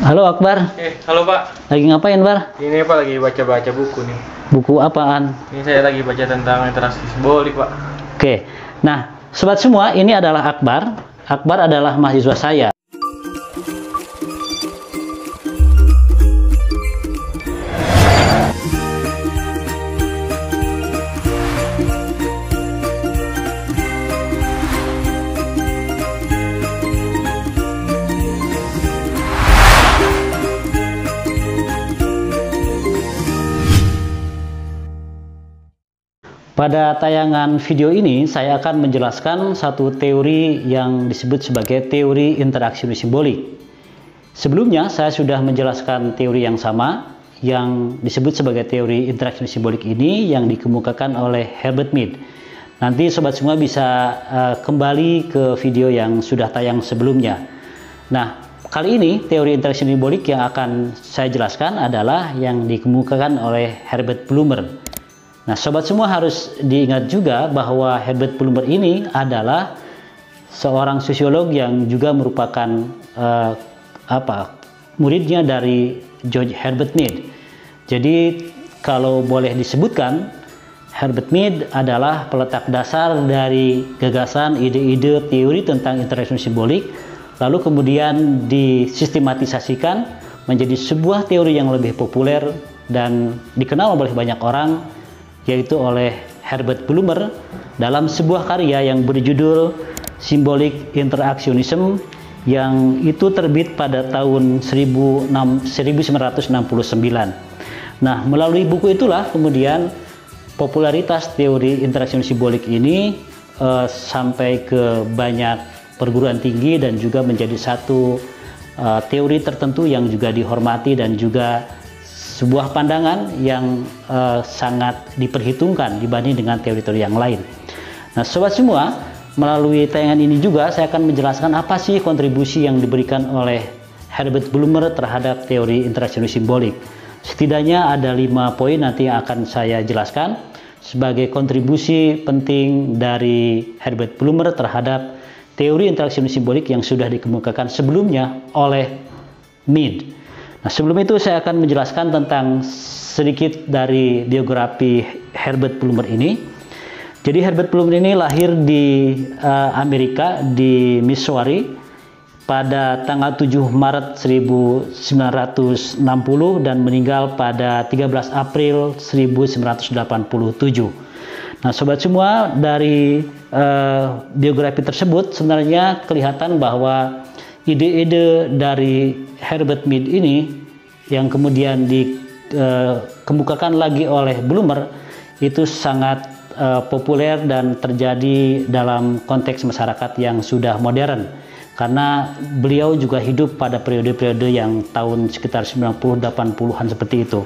Halo Akbar. Halo Pak. Lagi ngapain, Bar? Ini Pak lagi baca-baca buku nih. Buku apaan? Ini saya lagi baca tentang interaksi simbolik Pak. Oke. Nah, sobat semua, ini adalah Akbar. Akbar adalah mahasiswa saya. Pada tayangan video ini, saya akan menjelaskan satu teori yang disebut sebagai teori interaksi simbolik. Sebelumnya, saya sudah menjelaskan teori yang sama, yang disebut sebagai teori interaksi simbolik ini, yang dikemukakan oleh Herbert Mead. Nanti sobat semua bisa kembali ke video yang sudah tayang sebelumnya. Nah, kali ini teori interaksi simbolik yang akan saya jelaskan adalah yang dikemukakan oleh Herbert Blumer. Nah, sobat semua harus diingat juga bahwa Herbert Blumer ini adalah seorang sosiolog yang juga merupakan muridnya dari George Herbert Mead. Jadi, kalau boleh disebutkan, Herbert Mead adalah peletak dasar dari gagasan, ide-ide, teori tentang interaksi simbolik, lalu kemudian disistematisasikan menjadi sebuah teori yang lebih populer dan dikenal oleh banyak orang, yaitu oleh Herbert Blumer dalam sebuah karya yang berjudul Symbolic Interactionism, yang itu terbit pada tahun 1969. Nah, melalui buku itulah kemudian popularitas teori interaksi simbolik ini sampai ke banyak perguruan tinggi dan juga menjadi satu teori tertentu yang juga dihormati dan juga sebuah pandangan yang sangat diperhitungkan dibanding dengan teori-teori yang lain. Nah, sobat semua, melalui tayangan ini juga saya akan menjelaskan apa sih kontribusi yang diberikan oleh Herbert Blumer terhadap teori interaksi simbolik. Setidaknya ada 5 poin nanti yang akan saya jelaskan sebagai kontribusi penting dari Herbert Blumer terhadap teori interaksi simbolik yang sudah dikemukakan sebelumnya oleh Mead. Nah, sebelum itu saya akan menjelaskan tentang sedikit dari biografi Herbert Blumer ini. Jadi Herbert Blumer ini lahir di Amerika, di Missouri pada tanggal 7 Maret 1960 dan meninggal pada 13 April 1987. Nah, sobat semua, dari biografi tersebut sebenarnya kelihatan bahwa ide-ide dari Herbert Mead ini yang kemudian dikemukakan lagi oleh Blumer itu sangat populer dan terjadi dalam konteks masyarakat yang sudah modern, karena beliau juga hidup pada periode-periode yang tahun sekitar 90-80-an seperti itu.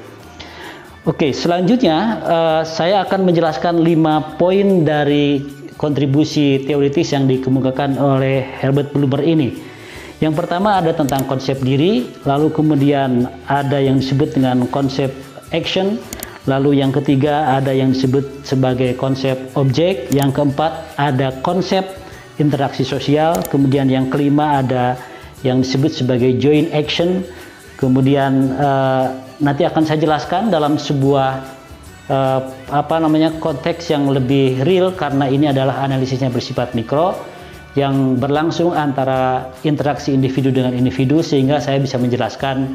Oke, selanjutnya saya akan menjelaskan 5 poin dari kontribusi teoritis yang dikemukakan oleh Herbert Blumer ini. Yang pertama ada tentang konsep diri, lalu kemudian ada yang disebut dengan konsep action, lalu yang ketiga ada yang disebut sebagai konsep objek, yang keempat ada konsep interaksi sosial, kemudian yang kelima ada yang disebut sebagai joint action, kemudian nanti akan saya jelaskan dalam sebuah konteks yang lebih real, karena ini adalah analisisnya bersifat mikro yang berlangsung antara interaksi individu dengan individu, sehingga saya bisa menjelaskan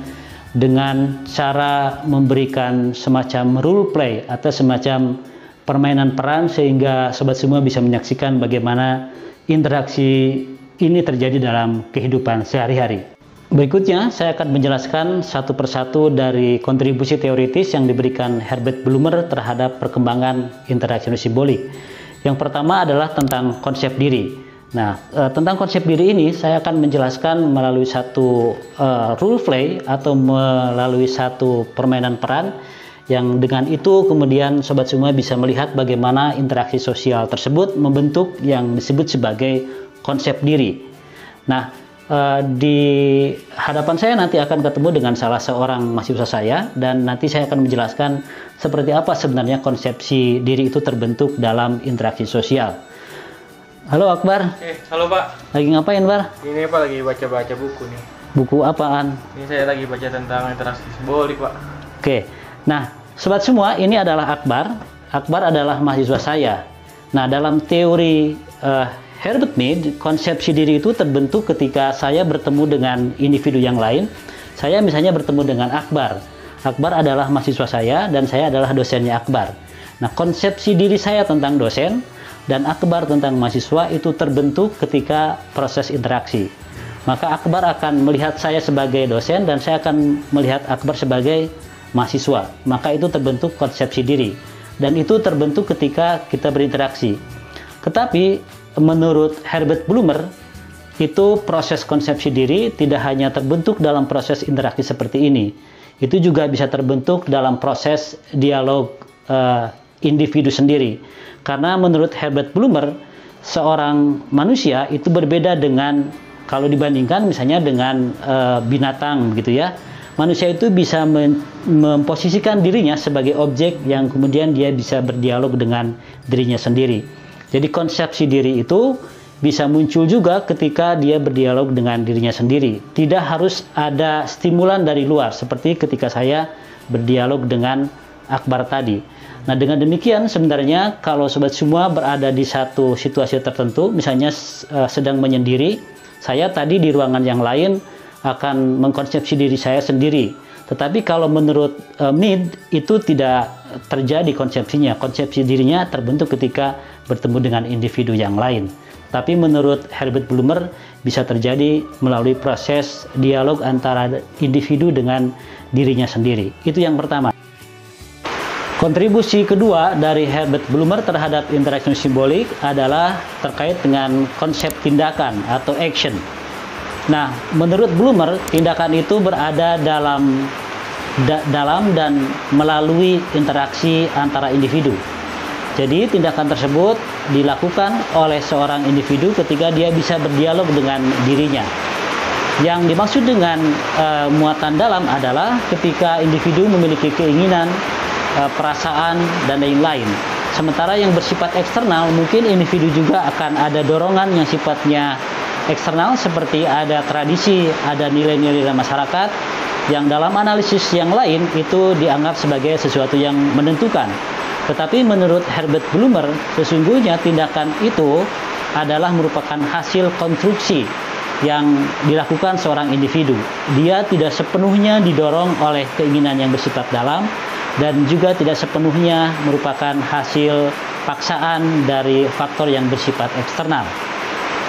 dengan cara memberikan semacam role play atau semacam permainan peran, sehingga sobat semua bisa menyaksikan bagaimana interaksi ini terjadi dalam kehidupan sehari-hari. Berikutnya saya akan menjelaskan satu persatu dari kontribusi teoritis yang diberikan Herbert Blumer terhadap perkembangan interaksi simbolik. Yang pertama adalah tentang konsep diri. Nah, tentang konsep diri ini saya akan menjelaskan melalui satu role play atau melalui satu permainan peran, yang dengan itu kemudian sobat semua bisa melihat bagaimana interaksi sosial tersebut membentuk yang disebut sebagai konsep diri. Nah, di hadapan saya nanti akan ketemu dengan salah seorang mahasiswa saya, dan nanti saya akan menjelaskan seperti apa sebenarnya konsepsi diri itu terbentuk dalam interaksi sosial. Halo Akbar. Halo Pak. Lagi ngapain, Bar? Ini Pak lagi baca-baca buku nih. Buku apaan? Ini saya lagi baca tentang interaksi simbolik, Pak. Oke. Nah, sobat semua, ini adalah Akbar. Akbar adalah mahasiswa saya. Nah, dalam teori Herbert Mead, konsepsi diri itu terbentuk ketika saya bertemu dengan individu yang lain. Saya misalnya bertemu dengan Akbar. Akbar adalah mahasiswa saya dan saya adalah dosennya Akbar. Nah, konsepsi diri saya tentang dosen dan Akbar tentang mahasiswa itu terbentuk ketika proses interaksi. Maka Akbar akan melihat saya sebagai dosen dan saya akan melihat Akbar sebagai mahasiswa. Maka itu terbentuk konsepsi diri. Dan itu terbentuk ketika kita berinteraksi. Tetapi menurut Herbert Blumer, itu proses konsepsi diri tidak hanya terbentuk dalam proses interaksi seperti ini. Itu juga bisa terbentuk dalam proses dialog individu sendiri. Karena menurut Herbert Blumer, seorang manusia itu berbeda dengan, kalau dibandingkan misalnya dengan binatang begitu ya. Manusia itu bisa memposisikan dirinya sebagai objek yang kemudian dia bisa berdialog dengan dirinya sendiri. Jadi konsepsi diri itu bisa muncul juga ketika dia berdialog dengan dirinya sendiri. Tidak harus ada stimulan dari luar, seperti ketika saya berdialog dengan Akbar tadi. Nah, dengan demikian sebenarnya kalau sobat semua berada di satu situasi tertentu, misalnya sedang menyendiri, saya tadi di ruangan yang lain akan mengkonsepsi diri saya sendiri. Tetapi kalau menurut Mead itu tidak terjadi konsepsinya. Konsepsi dirinya terbentuk ketika bertemu dengan individu yang lain. Tapi menurut Herbert Blumer bisa terjadi melalui proses dialog antara individu dengan dirinya sendiri. Itu yang pertama. Kontribusi kedua dari Herbert Blumer terhadap interaksi simbolik adalah terkait dengan konsep tindakan atau action. Nah, menurut Blumer, tindakan itu berada dalam dan melalui interaksi antara individu. Jadi, tindakan tersebut dilakukan oleh seorang individu ketika dia bisa berdialog dengan dirinya. Yang dimaksud dengan muatan dalam adalah ketika individu memiliki keinginan, perasaan, dan lain-lain. Sementara yang bersifat eksternal, mungkin individu juga akan ada dorongan yang sifatnya eksternal, seperti ada tradisi, ada nilai-nilai dalam masyarakat, yang dalam analisis yang lain itu dianggap sebagai sesuatu yang menentukan. Tetapi menurut Herbert Blumer, sesungguhnya tindakan itu adalah merupakan hasil konstruksi yang dilakukan seorang individu. Dia tidak sepenuhnya didorong oleh keinginan yang bersifat dalam, dan juga tidak sepenuhnya merupakan hasil paksaan dari faktor yang bersifat eksternal.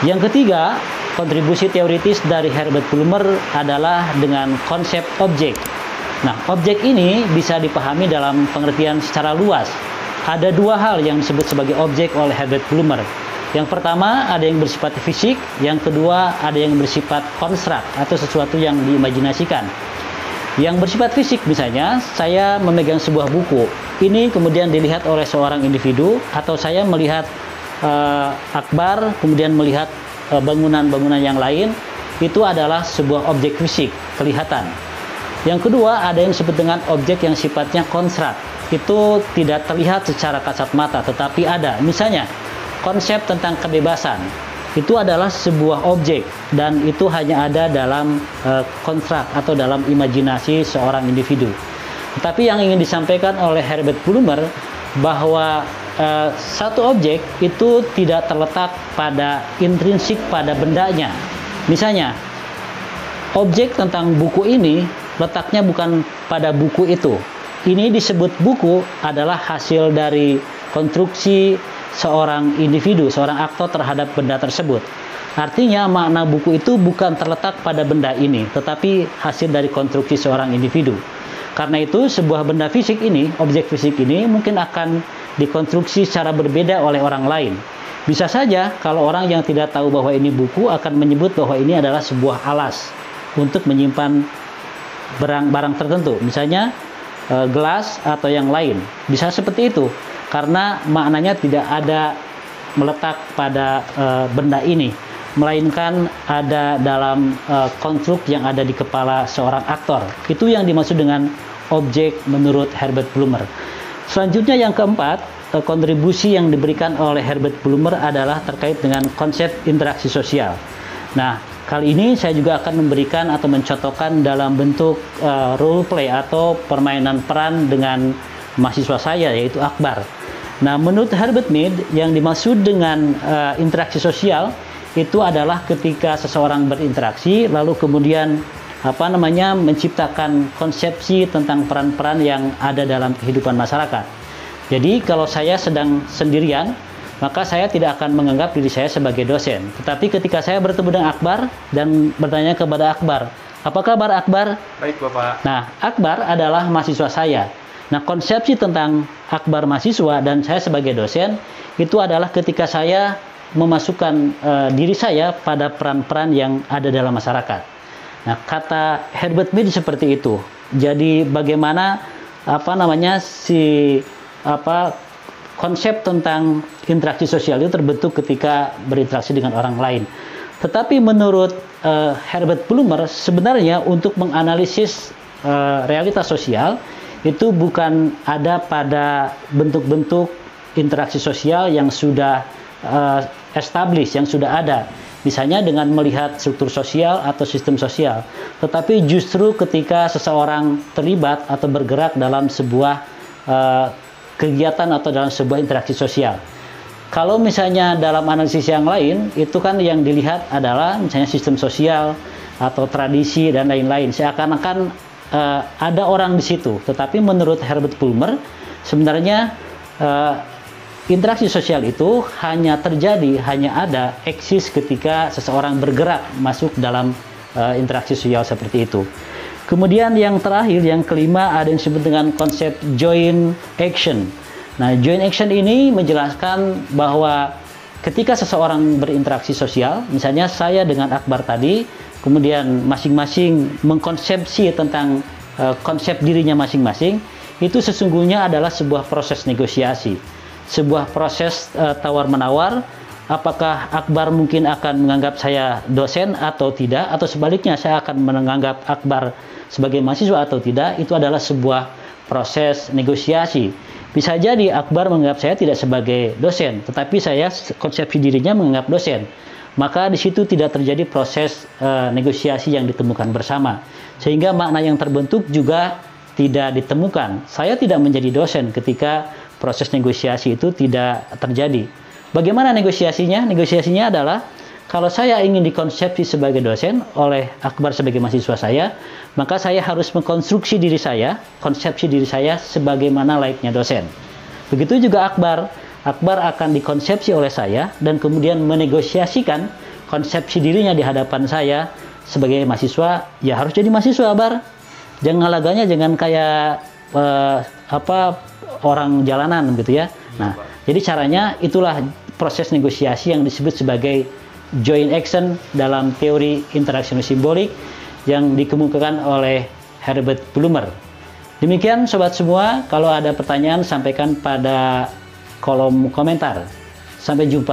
Yang ketiga, kontribusi teoritis dari Herbert Blumer adalah dengan konsep objek. Nah, objek ini bisa dipahami dalam pengertian secara luas. Ada dua hal yang disebut sebagai objek oleh Herbert Blumer. Yang pertama, ada yang bersifat fisik. Yang kedua, ada yang bersifat konstruk atau sesuatu yang diimajinasikan. Yang bersifat fisik, misalnya, saya memegang sebuah buku. Ini kemudian dilihat oleh seorang individu, atau saya melihat Akbar, kemudian melihat bangunan-bangunan yang lain, itu adalah sebuah objek fisik, kelihatan. Yang kedua, ada yang disebut dengan objek yang sifatnya konstruk. Itu tidak terlihat secara kasat mata, tetapi ada. Misalnya, konsep tentang kebebasan. Itu adalah sebuah objek, dan itu hanya ada dalam konstruk atau dalam imajinasi seorang individu. Tetapi yang ingin disampaikan oleh Herbert Blumer, bahwa satu objek itu tidak terletak pada intrinsik pada bendanya. Misalnya, objek tentang buku ini letaknya bukan pada buku itu. Ini disebut buku adalah hasil dari konstruksi seorang individu, seorang aktor terhadap benda tersebut. Artinya makna buku itu bukan terletak pada benda ini, tetapi hasil dari konstruksi seorang individu. Karena itu sebuah benda fisik ini, objek fisik ini mungkin akan dikonstruksi secara berbeda oleh orang lain. Bisa saja kalau orang yang tidak tahu bahwa ini buku akan menyebut bahwa ini adalah sebuah alas untuk menyimpan barang-barang tertentu, misalnya gelas atau yang lain. Bisa seperti itu. Karena maknanya tidak ada meletak pada benda ini, melainkan ada dalam konstruk yang ada di kepala seorang aktor. Itu yang dimaksud dengan objek menurut Herbert Blumer. Selanjutnya yang keempat, kontribusi yang diberikan oleh Herbert Blumer adalah terkait dengan konsep interaksi sosial. Nah, kali ini saya juga akan memberikan atau mencontohkan dalam bentuk role play atau permainan peran dengan mahasiswa saya, yaitu Akbar. Nah, menurut Herbert Mead, yang dimaksud dengan interaksi sosial itu adalah ketika seseorang berinteraksi lalu kemudian menciptakan konsepsi tentang peran-peran yang ada dalam kehidupan masyarakat. Jadi kalau saya sedang sendirian, maka saya tidak akan menganggap diri saya sebagai dosen. Tetapi ketika saya bertemu dengan Akbar dan bertanya kepada Akbar, apa kabar Akbar? Baik, Bapak. Nah, Akbar adalah mahasiswa saya. Nah, konsepsi tentang Akbar mahasiswa dan saya sebagai dosen itu adalah ketika saya memasukkan diri saya pada peran-peran yang ada dalam masyarakat. Nah, kata Herbert Mead seperti itu. Jadi bagaimana konsep tentang interaksi sosial itu terbentuk ketika berinteraksi dengan orang lain. Tetapi menurut Herbert Blumer, sebenarnya untuk menganalisis realitas sosial itu bukan ada pada bentuk-bentuk interaksi sosial yang sudah established, yang sudah ada. Misalnya dengan melihat struktur sosial atau sistem sosial. Tetapi justru ketika seseorang terlibat atau bergerak dalam sebuah kegiatan atau dalam sebuah interaksi sosial. Kalau misalnya dalam analisis yang lain, itu kan yang dilihat adalah misalnya sistem sosial atau tradisi dan lain-lain. Seakan-akan ada orang di situ. Tetapi menurut Herbert Blumer, sebenarnya interaksi sosial itu hanya ada eksis ketika seseorang bergerak masuk dalam interaksi sosial seperti itu. Kemudian yang terakhir, yang kelima, ada yang disebut dengan konsep joint action. Nah, joint action ini menjelaskan bahwa ketika seseorang berinteraksi sosial, misalnya saya dengan Akbar tadi, kemudian masing-masing mengkonsepsi tentang konsep dirinya masing-masing, itu sesungguhnya adalah sebuah proses negosiasi. Sebuah proses tawar-menawar, apakah Akbar mungkin akan menganggap saya dosen atau tidak, atau sebaliknya saya akan menganggap Akbar sebagai mahasiswa atau tidak, itu adalah sebuah proses negosiasi. Bisa jadi Akbar menganggap saya tidak sebagai dosen, tetapi saya konsepsi dirinya menganggap dosen. Maka di situ tidak terjadi proses negosiasi yang ditemukan bersama. Sehingga makna yang terbentuk juga tidak ditemukan. Saya tidak menjadi dosen ketika proses negosiasi itu tidak terjadi. Bagaimana negosiasinya? Negosiasinya adalah kalau saya ingin dikonsepsi sebagai dosen oleh Akbar sebagai mahasiswa saya, maka saya harus mengkonstruksi diri saya, konsepsi diri saya sebagaimana layaknya dosen. Begitu juga Akbar. Akbar akan dikonsepsi oleh saya dan kemudian menegosiasikan konsepsi dirinya di hadapan saya sebagai mahasiswa. Ya harus jadi mahasiswa, Akbar. Jangan laganya jangan kayak orang jalanan gitu ya. Nah, jadi caranya itulah proses negosiasi yang disebut sebagai joint action dalam teori interaksi simbolik yang dikemukakan oleh Herbert Blumer. Demikian sobat semua, kalau ada pertanyaan sampaikan pada kolom komentar. Sampai jumpa.